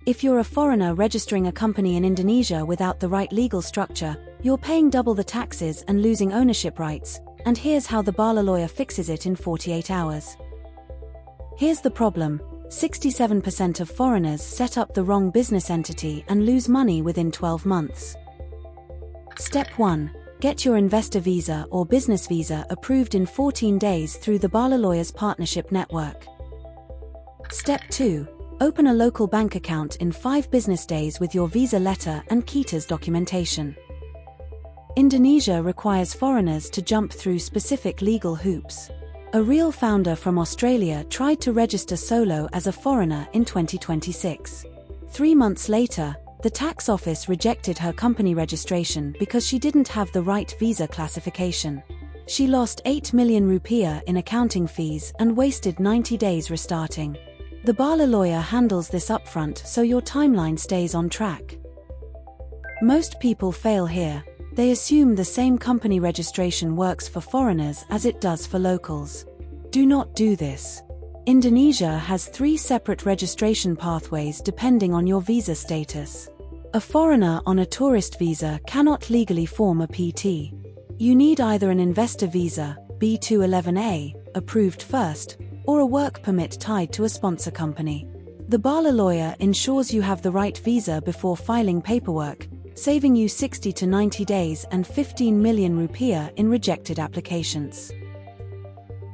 If you're a foreigner registering a company in Indonesia without the right legal structure, you're paying double the taxes and losing ownership rights, and here's how TheBaliLawyer fixes it in 48 hours. Here's the problem: 67% of foreigners set up the wrong business entity and lose money within 12 months. Step 1. Get your investor visa or business visa approved in 14 days through TheBaliLawyer's partnership network. Step 2. Open a local bank account in 5 business days with your visa letter and KITA's documentation. Indonesia requires foreigners to jump through specific legal hoops. A real founder from Australia tried to register solo as a foreigner in 2026. 3 months later, the tax office rejected her company registration because she didn't have the right visa classification. She lost 8 million rupiah in accounting fees and wasted 90 days restarting. TheBaliLawyer handles this upfront so your timeline stays on track. Most people fail here. They assume the same company registration works for foreigners as it does for locals. Do not do this. Indonesia has 3 separate registration pathways depending on your visa status. A foreigner on a tourist visa cannot legally form a PT. You need either an investor visa, B211A, approved first, or a work permit tied to a sponsor company. TheBaliLawyer ensures you have the right visa before filing paperwork, saving you 60 to 90 days and 15 million rupiah in rejected applications.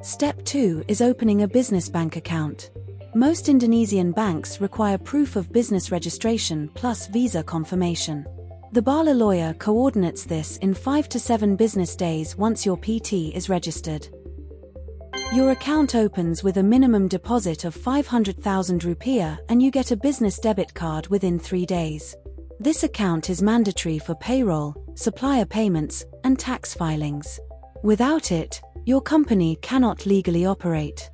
Step 2 is opening a business bank account. Most Indonesian banks require proof of business registration plus visa confirmation. TheBaliLawyer coordinates this in 5 to 7 business days once your PT is registered. Your account opens with a minimum deposit of 500,000 rupiah and you get a business debit card within 3 days. This account is mandatory for payroll, supplier payments, and tax filings. Without it, your company cannot legally operate.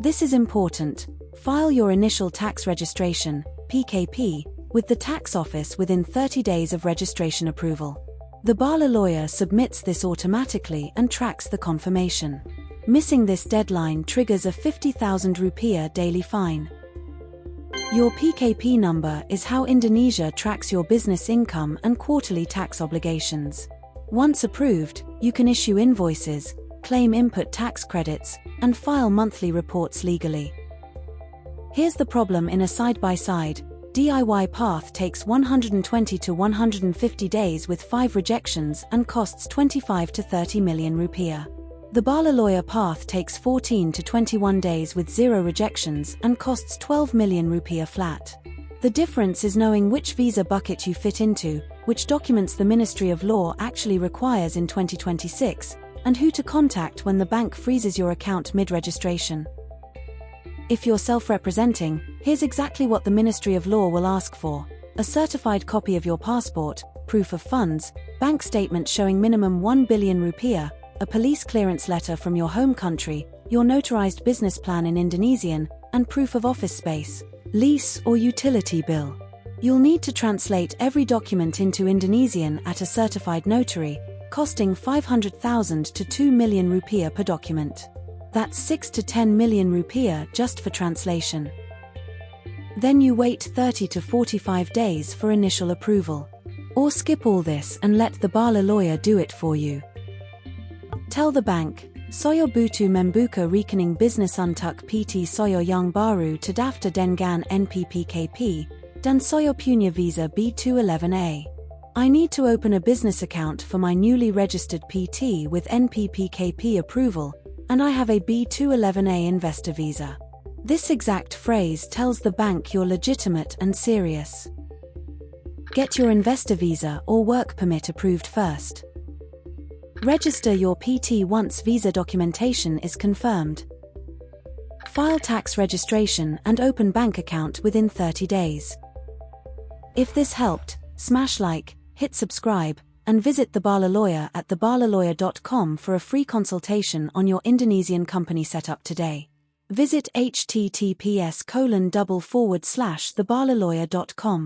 This is important. File your initial tax registration, PKP, with the tax office within 30 days of registration approval. TheBaliLawyer submits this automatically and tracks the confirmation. Missing this deadline triggers a 50,000 rupiah daily fine. Your PKP number is how Indonesia tracks your business income and quarterly tax obligations. Once approved, you can issue invoices, claim input tax credits, and file monthly reports legally. Here's the problem in a side-by-side. DIY path takes 120 to 150 days with 5 rejections and costs 25 to 30 million rupiah. TheBaliLawyer path takes 14 to 21 days with 0 rejections and costs 12 million rupiah flat. The difference is knowing which visa bucket you fit into, which documents the Ministry of Law actually requires in 2026, and who to contact when the bank freezes your account mid-registration. If you're self-representing, here's exactly what the Ministry of Law will ask for: a certified copy of your passport, proof of funds, bank statement showing minimum 1 billion rupiah, a police clearance letter from your home country, your notarized business plan in Indonesian, and proof of office space, lease or utility bill. You'll need to translate every document into Indonesian at a certified notary, costing 500,000 to 2 million rupiah per document. That's 6 to 10 million rupiah just for translation. Then you wait 30 to 45 days for initial approval. Or skip all this and let TheBaliLawyer do it for you. Tell the bank, "Saya butuh membuka rekening business untuk PT saya yang baru terdaftar dengan NPPKP, dan saya punya visa B211A. I need to open a business account for my newly registered PT with NPPKP approval, and I have a B211A investor visa." This exact phrase tells the bank you're legitimate and serious. Get your investor visa or work permit approved first. Register your PT once visa documentation is confirmed. File tax registration and open bank account within 30 days. If this helped, smash like, hit subscribe, and visit TheBaliLawyer at TheBaliLawyer.com for a free consultation on your Indonesian company setup today. Visit https://TheBaliLawyer.com.